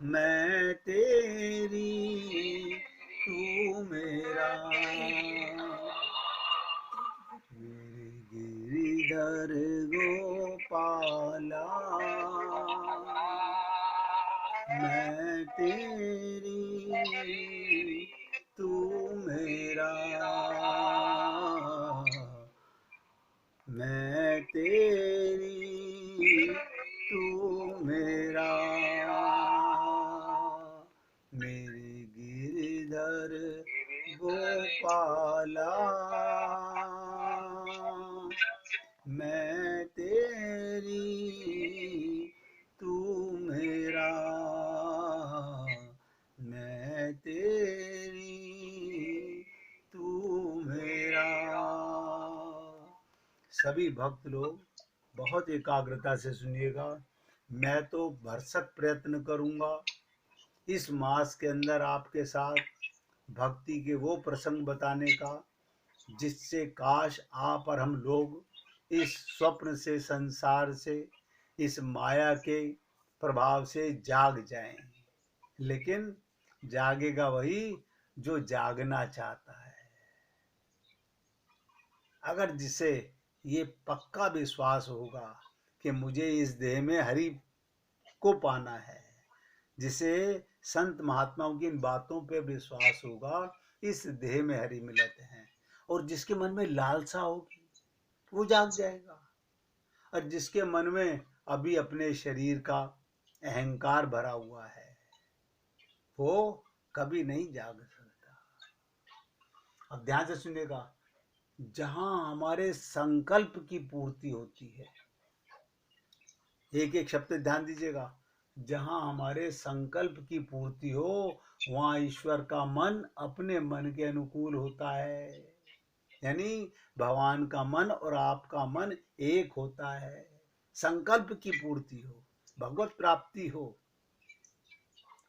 मैं तेरी तू मेरा, मेरे गिरिधर गोपाला, मैं तेरी तू मेरा, मैं तेरी तू मेरा, मेरे गिरधर गोपाला, मैं तेरी तू मेरा, मैं तेरी तू मेरा। सभी भक्त लोग बहुत एकाग्रता से सुनिएगा। मैं तो भरसक प्रयत्न करूंगा इस मास के अंदर आपके साथ भक्ति के वो प्रसंग बताने का जिससे काश आप और हम लोग इस स्वप्न से, संसार से, इस माया के प्रभाव से जाग जाएं। लेकिन जागेगा वही जो जागना चाहता है। अगर जिसे ये पक्का विश्वास होगा कि मुझे इस देह में हरि को पाना है, जिसे संत महात्माओं की इन बातों पे विश्वास होगा, इस देह में हरि मिलते हैं, और जिसके मन में लालसा होगी वो जाग जाएगा। और जिसके मन में अभी अपने शरीर का अहंकार भरा हुआ है वो कभी नहीं जाग सकता। अब ध्यान से सुनिएगा, जहां हमारे संकल्प की पूर्ति होती है, एक एक शब्द ध्यान दीजिएगा, जहां हमारे संकल्प की पूर्ति हो वहां ईश्वर का मन अपने मन के अनुकूल होता है। यानी भगवान का मन और आपका मन एक होता है। संकल्प की पूर्ति हो, भगवत प्राप्ति हो।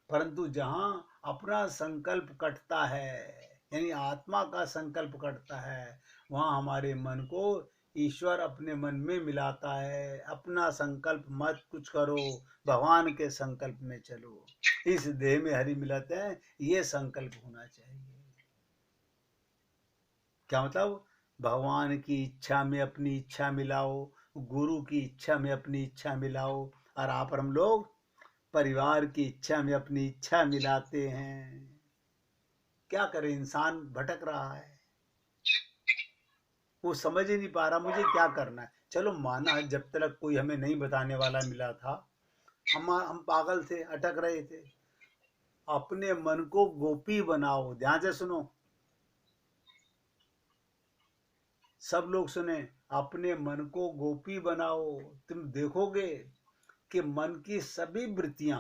परंतु जहां अपना संकल्प कटता है, यानी आत्मा का संकल्प कटता है, वहां हमारे मन को ईश्वर अपने मन में मिलाता है। अपना संकल्प मत कुछ करो, भगवान के संकल्प में चलो, इस देह में हरि मिलाते हैं, ये संकल्प होना चाहिए। क्या मतलब? भगवान की इच्छा में अपनी इच्छा मिलाओ, गुरु की इच्छा में अपनी इच्छा मिलाओ, और आप और हम लोग परिवार की इच्छा में अपनी इच्छा मिलाते हैं। क्या करे, इंसान भटक रहा है, वो समझ ही नहीं पा रहा मुझे क्या करना है। चलो माना जब तक कोई हमें नहीं बताने वाला मिला था, हम पागल थे, अटक रहे थे। अपने मन को गोपी बनाओ। ध्यान से सुनो, सब लोग सुने, अपने मन को गोपी बनाओ। तुम देखोगे कि मन की सभी वृत्तियां,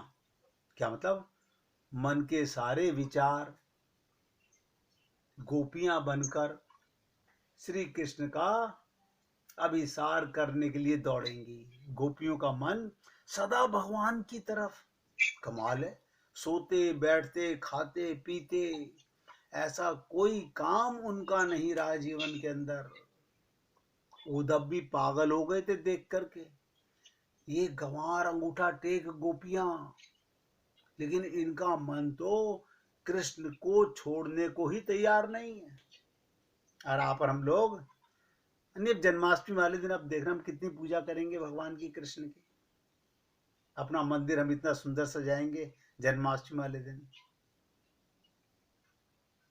क्या मतलब, मन के सारे विचार गोपियां बनकर श्री कृष्ण का अभिसार करने के लिए दौड़ेंगी। गोपियों का मन सदा भगवान की तरफ। कमाल है, सोते बैठते खाते पीते ऐसा कोई काम उनका नहीं रहा जीवन के अंदर। उद्धव भी पागल हो गए थे देख करके, ये गंवार अंगूठा टेक गोपियां, लेकिन इनका मन तो कृष्ण को छोड़ने को ही तैयार नहीं है। और आप और हम लोग अन्य जन्माष्टमी वाले दिन अब देखना हम कितनी पूजा करेंगे भगवान की, कृष्ण की। अपना मंदिर हम इतना सुंदर सजाएंगे जन्माष्टमी वाले दिन।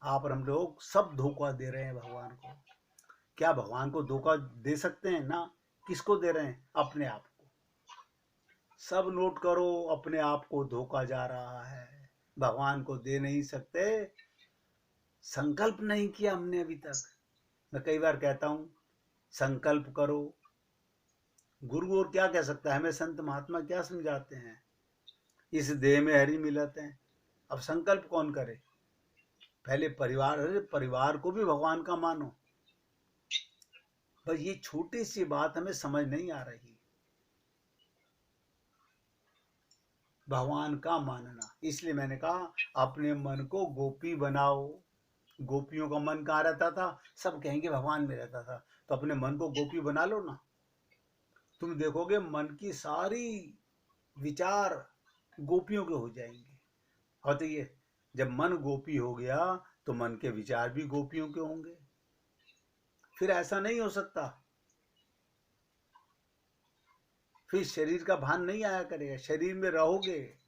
आप और हम लोग सब धोखा दे रहे हैं भगवान को। क्या भगवान को धोखा दे सकते हैं? ना। किसको दे रहे हैं? अपने आप को। सब नोट करो, अपने आप को धोखा जा रहा है, भगवान को दे नहीं सकते। संकल्प नहीं किया हमने अभी तक। मैं कई बार कहता हूं संकल्प करो। गुरु और क्या कह सकता है, हमें संत महात्मा क्या समझाते हैं, इस देह में हरि मिलते हैं। अब संकल्प कौन करे? पहले परिवार, अरे परिवार को भी भगवान का मानो। बस ये छोटी सी बात हमें समझ नहीं आ रही, भगवान का मानना। इसलिए मैंने कहा अपने मन को गोपी बनाओ। गोपियों का मन कहाँ रहता था? सब कहेंगे भगवान में रहता था। तो अपने मन को गोपी बना लो ना, तुम देखोगे मन की सारी विचार गोपियों के हो जाएंगे। और तो ये जब मन गोपी हो गया तो मन के विचार भी गोपियों के होंगे। फिर ऐसा नहीं हो सकता, फिर शरीर का भान नहीं आया करेगा। शरीर में रहोगे,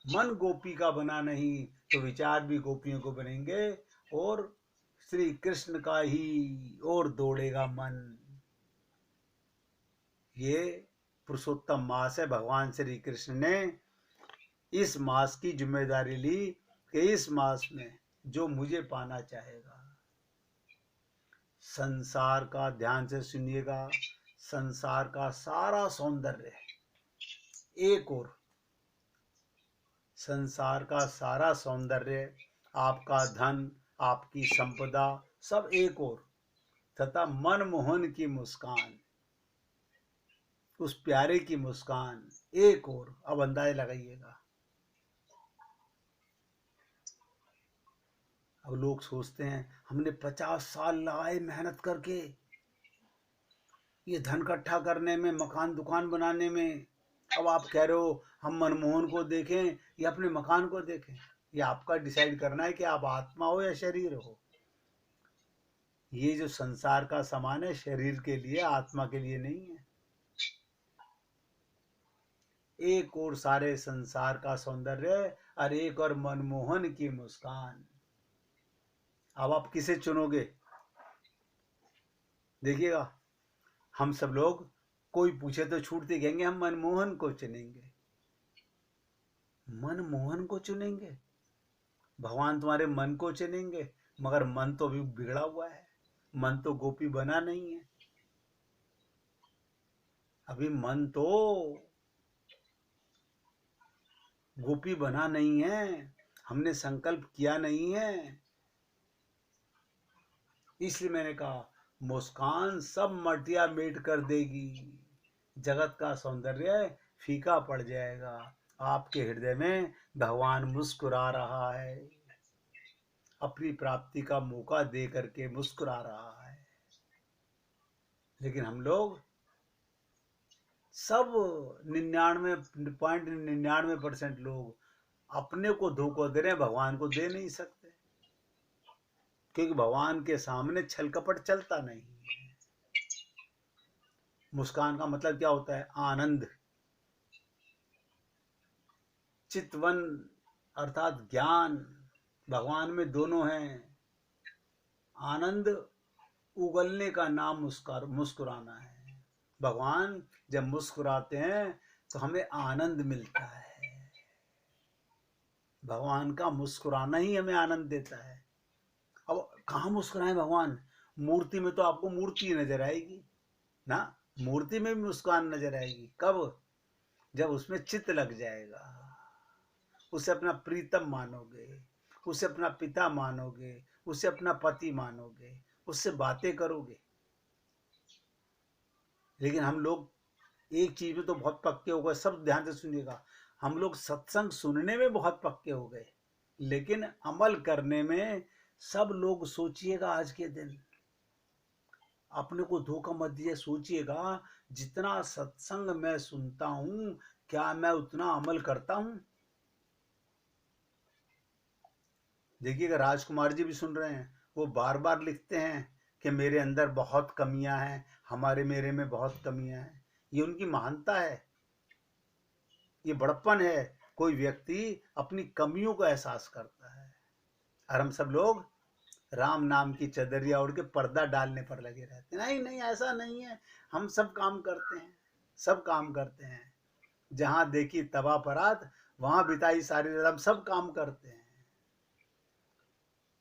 मन गोपी का बना नहीं तो विचार भी गोपियों को बनेंगे और श्री कृष्ण का ही और दौड़ेगा मन। ये पुरुषोत्तम मास है। भगवान श्री कृष्ण ने इस मास की जिम्मेदारी ली कि इस मास में जो मुझे पाना चाहेगा, संसार का, ध्यान से सुनिएगा, संसार का सारा सौंदर्य एक और, संसार का सारा सौंदर्य, आपका धन, आपकी संपदा, सब एक और, तथा मनमोहन की मुस्कान, उस प्यारे की मुस्कान एक और। अब अंदाजा लगाइएगा। अब लोग सोचते हैं हमने 50 साल लगाए मेहनत करके ये धन इकट्ठा करने में, मकान दुकान बनाने में, अब आप कह रहे हो हम मनमोहन को देखें या अपने मकान को देखें। ये आपका डिसाइड करना है कि आप आत्मा हो या शरीर हो। ये जो संसार का सामान है शरीर के लिए, आत्मा के लिए नहीं है। एक और सारे संसार का सौंदर्य और एक और मनमोहन की मुस्कान। अब आप किसे चुनोगे? देखिएगा, हम सब लोग, कोई पूछे तो छूटते कहेंगे हम मनमोहन को चुनेंगे। मनमोहन को चुनेंगे? भगवान तुम्हारे मन को चुनेंगे, मगर मन तो अभी बिगड़ा हुआ है, मन तो गोपी बना नहीं है। अभी मन तो गोपी बना नहीं है, हमने संकल्प किया नहीं है। इसलिए मैंने कहा मुस्कान सब मटिया मेट कर देगी, जगत का सौंदर्य फीका पड़ जाएगा। आपके हृदय में भगवान मुस्कुरा रहा है, अपनी प्राप्ति का मौका दे करके मुस्कुरा रहा है। लेकिन हम लोग सब 99.99% लोग अपने को धोखा दे रहे हैं, भगवान को दे नहीं सकते, क्योंकि भगवान के सामने छल कपट चलता नहीं। मुस्कान का मतलब क्या होता है? आनंद, चितवन अर्थात ज्ञान। भगवान में दोनों हैं। आनंद उगलने का नाम मुस्कुराना है। भगवान जब मुस्कुराते हैं तो हमें आनंद मिलता है। भगवान का मुस्कुराना ही हमें आनंद देता है। अब कहाँ मुस्कुराए भगवान? मूर्ति में तो आपको मूर्ति नजर आएगी ना, मूर्ति में भी मुस्कान नजर आएगी। कब? जब उसमें चित्त लग जाएगा, उसे अपना प्रीतम मानोगे, उसे अपना पिता मानोगे, उसे अपना पति मानोगे, उससे बातें करोगे। लेकिन हम लोग एक चीज में तो बहुत पक्के हो गए, सब ध्यान से सुनिएगा, हम लोग सत्संग सुनने में बहुत पक्के हो गए, लेकिन अमल करने में सब लोग, सोचिएगा आज के दिन अपने को धोखा मत दीजिए। सोचिएगा जितना सत्संग मैं सुनता हूं, क्या मैं उतना अमल करता हूं? देखिएगा, राजकुमार जी भी सुन रहे हैं, वो बार बार लिखते हैं कि मेरे अंदर बहुत कमियां हैं, हमारे मेरे में बहुत कमियां हैं। ये उनकी महानता है, ये बड़प्पन है। कोई व्यक्ति अपनी कमियों को एहसास करता है, और हम सब लोग राम नाम की चदरिया ओढ़ के पर्दा डालने पर लगे रहते हैं। नहीं नहीं, ऐसा नहीं है, हम सब काम करते हैं, सब काम करते हैं। जहां देखी तबा परात, वहां बिताई सारी रात, हम सब काम करते हैं।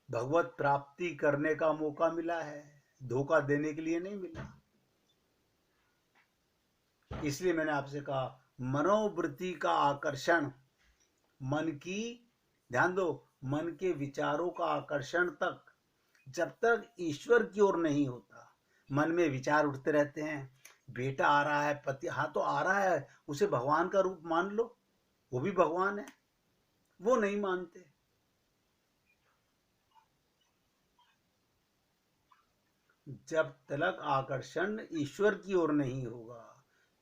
भगवत प्राप्ति करने का मौका मिला है, धोखा देने के लिए नहीं मिला। इसलिए मैंने आपसे कहा, मनोवृत्ति का आकर्षण, मन की, ध्यान दो, मन के विचारों का आकर्षण तक, जब तक ईश्वर की ओर नहीं होता। मन में विचार उठते रहते हैं, बेटा आ रहा है, पति, हाँ तो आ रहा है, उसे भगवान का रूप मान लो, वो भी भगवान है। वो नहीं मानते। जब तक आकर्षण ईश्वर की ओर नहीं होगा,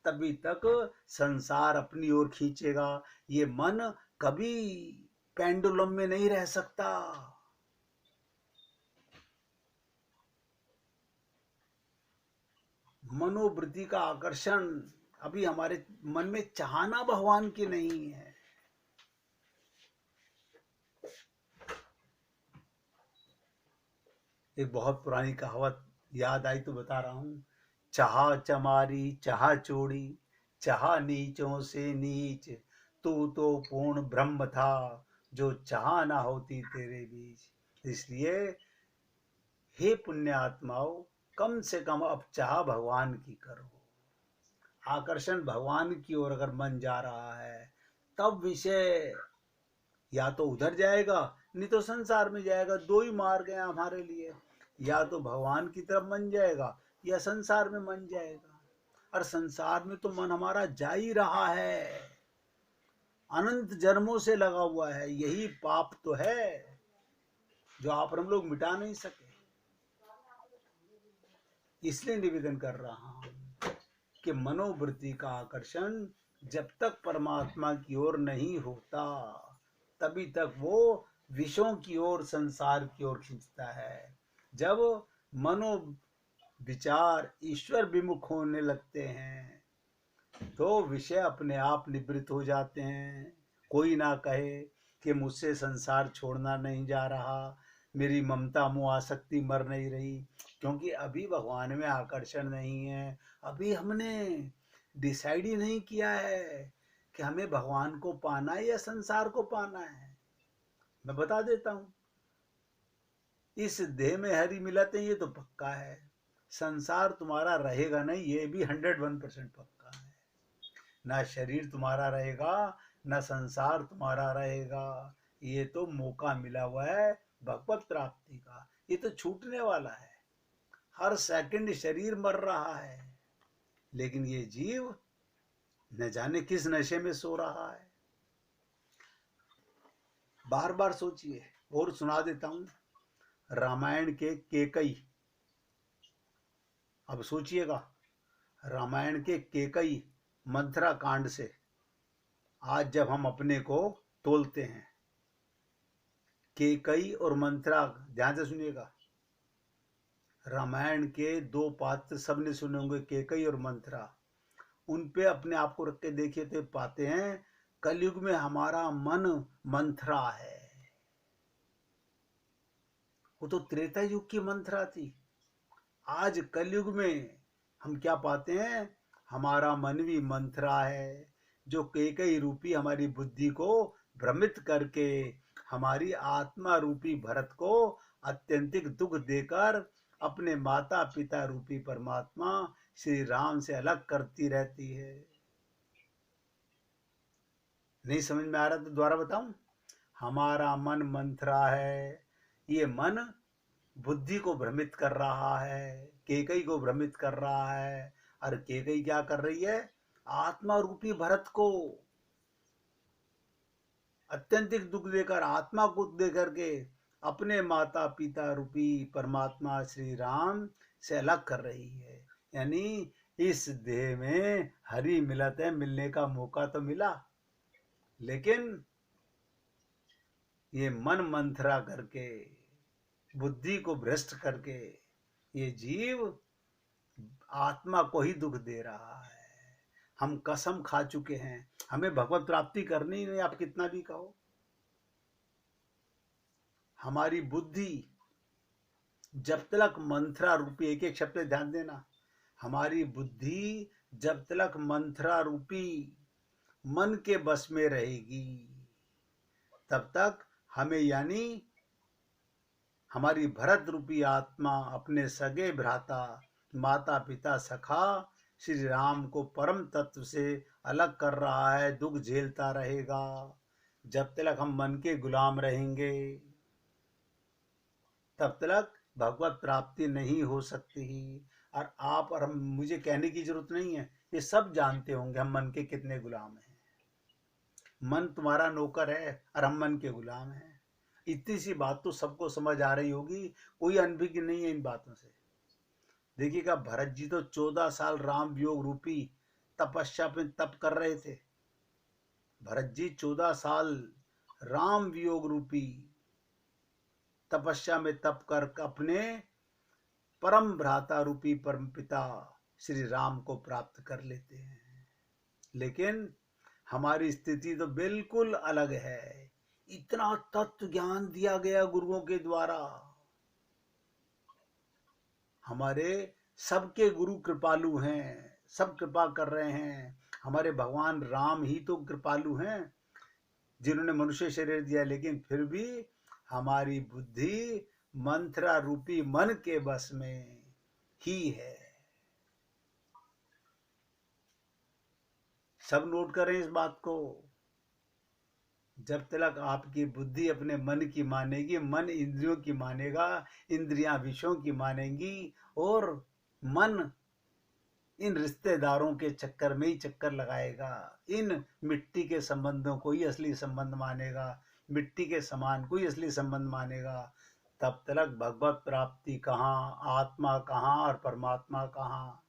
तभी तक संसार अपनी ओर खींचेगा। ये मन कभी पेंडुलम में नहीं रह सकता। मनोवृत्ति का आकर्षण अभी हमारे मन में चाहना भगवान की नहीं है। एक बहुत पुरानी कहावत याद आई तो बता रहा हूं। चाह चमारी चाह चोड़ी, चाह नीचों से नीच, तू तो पूर्ण ब्रह्म था, जो चाह ना होती तेरे बीच। इसलिए हे पुण्य आत्माओं, कम से कम अब चाह भगवान की करो। आकर्षण भगवान की ओर अगर मन जा रहा है तब विषय या तो उधर जाएगा, नहीं तो संसार में जाएगा। दो ही मार्ग हैं हमारे लिए, या तो भगवान की तरफ मन जाएगा या संसार में मन जाएगा। और संसार में तो मन हमारा जा ही रहा है, अनंत जन्मों से लगा हुआ है। यही पाप तो है जो आप और हम लोग मिटा नहीं सके। इसलिए निवेदन कर रहा हूं कि मनोवृत्ति का आकर्षण जब तक परमात्मा की ओर नहीं होता तभी तक वो विषयों की ओर, संसार की ओर खींचता है। जब मनो विचार ईश्वर विमुख होने लगते हैं तो विषय अपने आप निवृत्त हो जाते हैं। कोई ना कहे कि मुझसे संसार छोड़ना नहीं जा रहा, मेरी ममता मोह आसक्ति मर नहीं रही, क्योंकि अभी भगवान में आकर्षण नहीं है। अभी हमने डिसाइड ही नहीं किया है कि हमें भगवान को पाना है या संसार को पाना है। मैं बता देता हूं, इस देह में हरि मिलते हैं ये तो पक्का है। संसार तुम्हारा रहेगा नहीं, ये भी 101% पक्का है। ना शरीर तुम्हारा रहेगा, ना संसार तुम्हारा रहेगा। ये तो मौका मिला हुआ है भगवत प्राप्ति का, ये तो छूटने वाला है। हर सेकंड शरीर मर रहा है, लेकिन ये जीव न जाने किस नशे में सो रहा है। बार बार सोचिए। और सुना देता हूं रामायण के केकई। अब सोचिएगा, रामायण के केकई मंथरा कांड से आज जब हम अपने को तोलते हैं, केकई और मंथरा, ध्यान से सुनिएगा। रामायण के दो पात्र सबने सुने होंगे, केकई और मंथरा। उन पे अपने आप को रख के देखिए तो पाते हैं कलयुग में हमारा मन मंथरा है। वो तो त्रेता युग की मंथरा थी। आज कलयुग में हम क्या पाते हैं, हमारा मन भी मंथरा है, जो केकई रूपी हमारी बुद्धि को भ्रमित करके हमारी आत्मा रूपी भरत को अत्यंतिक दुख देकर अपने माता पिता रूपी परमात्मा श्री राम से अलग करती रहती है। नहीं समझ में आ रहा तो दोबारा बताऊं। हमारा मन मंथरा है, ये मन बुद्धि को भ्रमित कर रहा है, केकई को भ्रमित कर रहा है। और केकई क्या कर रही है, आत्मा रूपी भरत को अत्यंतिक दुख देकर, आत्मा को देकर के अपने माता पिता रूपी परमात्मा श्री राम से अलग कर रही है। यानी इस देह में हरि मिलत है, मिलने का मौका तो मिला, लेकिन ये मन मंथरा करके, बुद्धि को भ्रष्ट करके ये जीव आत्मा को ही दुख दे रहा है। हम कसम खा चुके हैं, हमें भगवत प्राप्ति करनी ही नहीं, आप कितना भी कहो। हमारी बुद्धि जब तक मंथरा रूपी, एक एक शब्द ध्यान देना, हमारी बुद्धि जब तक मंथरा रूपी मन के बस में रहेगी तब तक हमें, यानी हमारी भरत रूपी आत्मा अपने सगे भ्राता माता पिता सखा श्री राम को परम तत्व से अलग कर रहा है, दुख झेलता रहेगा। जब तक हम मन के गुलाम रहेंगे तब तक भगवत प्राप्ति नहीं हो सकती। और आप और हम, मुझे कहने की जरूरत नहीं है, ये सब जानते होंगे हम मन के कितने गुलाम हैं। मन तुम्हारा नौकर है और हम मन के गुलाम हैं। इतनी सी बात तो सबको समझ आ रही होगी, कोई अनभिज्ञ नहीं है इन बातों से। देखिएगा, भरत जी तो 14 साल राम वियोग रूपी तपस्या पे तप कर रहे थे। भरत जी 14 साल राम वियोग रूपी तपस्या में तप कर अपने परम भ्राता रूपी परम पिता श्री राम को प्राप्त कर लेते हैं। लेकिन हमारी स्थिति तो बिल्कुल अलग है। इतना तत्व ज्ञान दिया गया गुरुओं के द्वारा। हमारे सबके गुरु कृपालु हैं, सब कृपा कर रहे हैं। हमारे भगवान राम ही तो कृपालु हैं जिन्होंने मनुष्य शरीर दिया, लेकिन फिर भी हमारी बुद्धि मंत्रा रूपी मन के बस में ही है। सब नोट करें इस बात को। जब तक आपकी बुद्धि अपने मन की मानेगी, मन इंद्रियों की मानेगा, इंद्रियां विषयों की मानेंगी, और मन इन रिश्तेदारों के चक्कर में ही चक्कर लगाएगा, इन मिट्टी के संबंधों को ही असली संबंध मानेगा, मिट्टी के समान को ही असली संबंध मानेगा, तब तक भगवत प्राप्ति कहाँ, आत्मा कहाँ और परमात्मा कहाँ।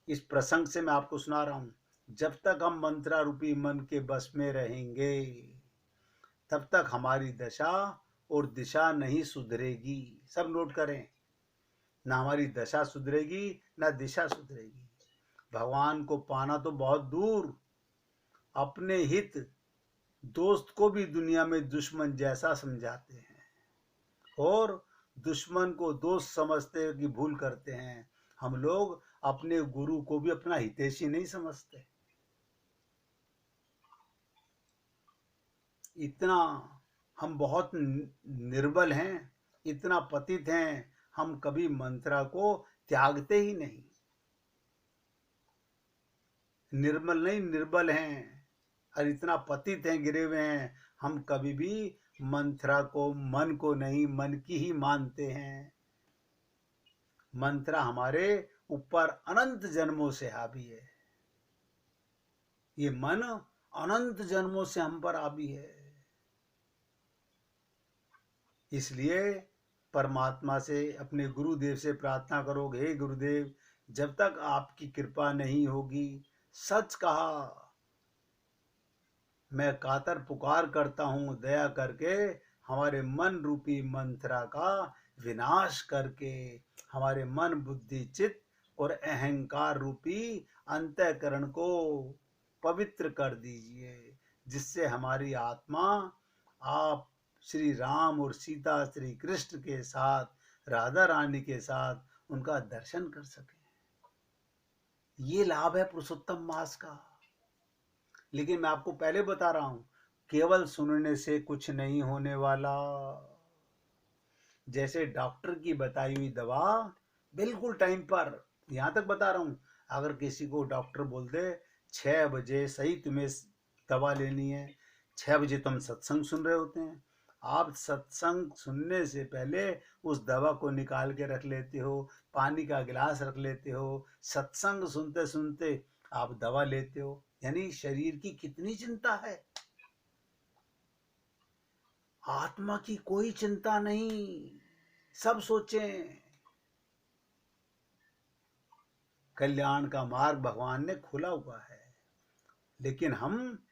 इस प्रसंग से मैं आपको सुना रहा हूं, जब तक हम मंत्रा रूपी मन के बस में रहेंगे तब तक हमारी दशा और दिशा नहीं सुधरेगी। सब नोट करें, ना हमारी दशा सुधरेगी ना दिशा सुधरेगी। भगवान को पाना तो बहुत दूर, अपने हित दोस्त को भी दुनिया में दुश्मन जैसा समझाते हैं और दुश्मन को दोस्त समझते कि भूल करते हैं। हम लोग अपने गुरु को भी अपना हितैषी नहीं समझते। इतना हम बहुत निर्बल हैं, इतना पतित हैं, हम कभी मंत्रा को त्यागते ही नहीं। निर्मल नहीं, निर्बल हैं और इतना पतित हैं, गिरे हुए हैं, हम कभी भी मंत्रा को, मन को नहीं, मन की ही मानते हैं। मंत्रा हमारे ऊपर अनंत जन्मों से हावी है। ये मन अनंत जन्मों से हम पर हावी है। इसलिए परमात्मा से, अपने गुरुदेव से प्रार्थना करोगे, हे गुरुदेव, जब तक आपकी कृपा नहीं होगी, सच कहा, मैं कातर पुकार करता हूं, दया करके हमारे मन रूपी मंत्रा का विनाश करके हमारे मन बुद्धि चित्त और अहंकार रूपी अंतःकरण को पवित्र कर दीजिए, जिससे हमारी आत्मा आप श्री राम और सीता, श्री कृष्ण के साथ, राधा रानी के साथ उनका दर्शन कर सके। ये लाभ है पुरुषोत्तम मास का। लेकिन मैं आपको पहले बता रहा हूं, केवल सुनने से कुछ नहीं होने वाला। जैसे डॉक्टर की बताई हुई दवा बिल्कुल टाइम पर, यहां तक बता रहा हूं, अगर किसी को डॉक्टर बोल दे 6 बजे सही तुम्हें दवा लेनी है, 6 बजे तो हम सत्संग सुन रहे होते हैं, आप सत्संग सुनने से पहले उस दवा को निकाल के रख लेते हो, पानी का गिलास रख लेते हो, सत्संग सुनते सुनते आप दवा लेते हो। यानी शरीर की कितनी चिंता है, आत्मा की कोई चिंता नहीं। सब सोचें, कल्याण का मार्ग भगवान ने खोला हुआ है, लेकिन हम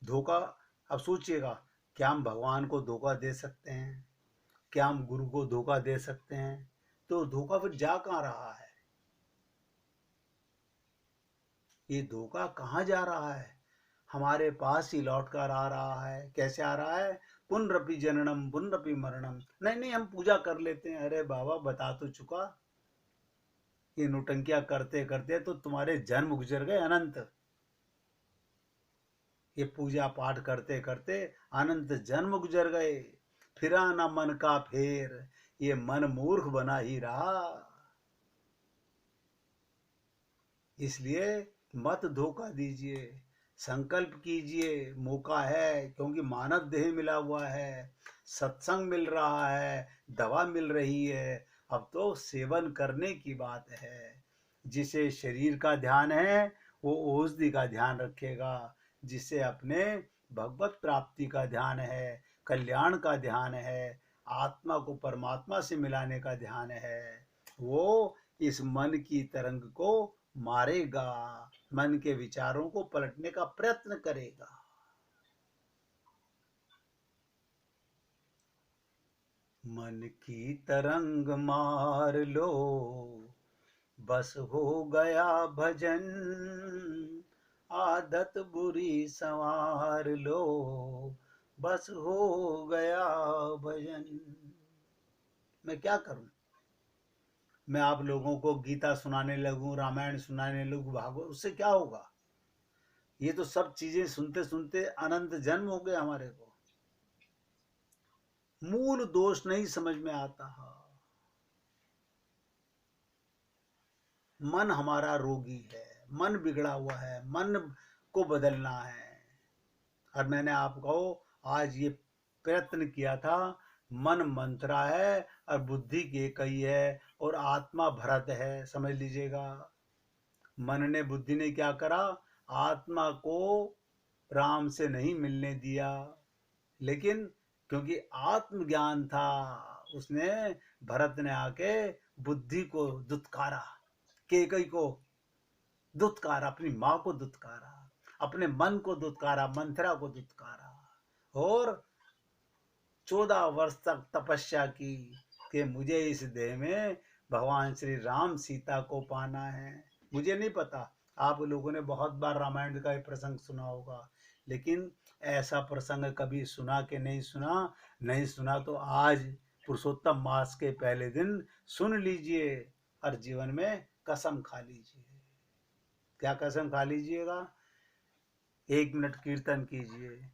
धोखा। अब सोचिएगा, क्या हम भगवान को धोखा दे सकते हैं? क्या हम गुरु को धोखा दे सकते हैं? तो धोखा फिर जा कहां रहा है? ये धोखा कहां जा रहा है? हमारे पास ही लौट कर आ रहा है। कैसे आ रहा है? पुनरपि जननम पुनरपि मरणम। नहीं नहीं, हम पूजा कर लेते हैं, अरे बाबा बता तो चुका, ये नौटंकियां करते करते तो तुम्हारे जन्म गुजर गए अनंत। ये पूजा पाठ करते करते अनंत जन्म गुजर गए, फिरा ना मन का फेर, ये मन मूर्ख बना ही रहा। इसलिए मत धोखा दीजिए, संकल्प कीजिए, मौका है, क्योंकि मानव देह मिला हुआ है, सत्संग मिल रहा है, दवा मिल रही है, अब तो सेवन करने की बात है। जिसे शरीर का ध्यान है वो औषधि का ध्यान रखेगा, जिसे अपने भगवत प्राप्ति का ध्यान है, कल्याण का ध्यान है, आत्मा को परमात्मा से मिलाने का ध्यान है, वो इस मन की तरंग को मारेगा, मन के विचारों को पलटने का प्रयत्न करेगा। मन की तरंग मार लो, बस हो गया भजन, आदत बुरी संवार लो, बस हो गया भजन। मैं क्या करूं? मैं आप लोगों को गीता सुनाने लगूं, रामायण सुनाने लगूं, भागवत, उससे क्या होगा? ये तो सब चीजें सुनते सुनते अनंत जन्म हो गए हमारे को। मूल दोष नहीं समझ में आता। मन हमारा रोगी है, मन बिगड़ा हुआ है, मन को बदलना है। और मैंने आपको आज ये प्रयत्न किया था, मन मंत्रा है और बुद्धि के कई है और आत्मा भरत है, समझ लीजिएगा। मन ने, बुद्धि ने क्या करा? आत्मा को राम से नहीं मिलने दिया, लेकिन क्योंकि आत्मज्ञान था, उसने, भरत ने आके बुद्धि को दुत्कारा, केकई को दुत्कारा, अपनी माँ को दुत्कारा, अपने मन को दुत्कारा, मंथरा को दुत्कारा, और 14 वर्ष तक तपस्या की कि मुझे इस देह में भगवान श्री राम सीता को पाना है। मुझे नहीं पता, आप लोगों ने बहुत बार रामायण का ये प्रसंग सुना होगा, लेकिन ऐसा प्रसंग कभी सुना कि नहीं सुना? नहीं सुना तो आज पुरुषोत्तम मास के पहले दिन सुन लीजिए और जीवन में कसम खा लीजिए। क्या कसम खा लीजिएगा? 1 मिनट कीर्तन कीजिए।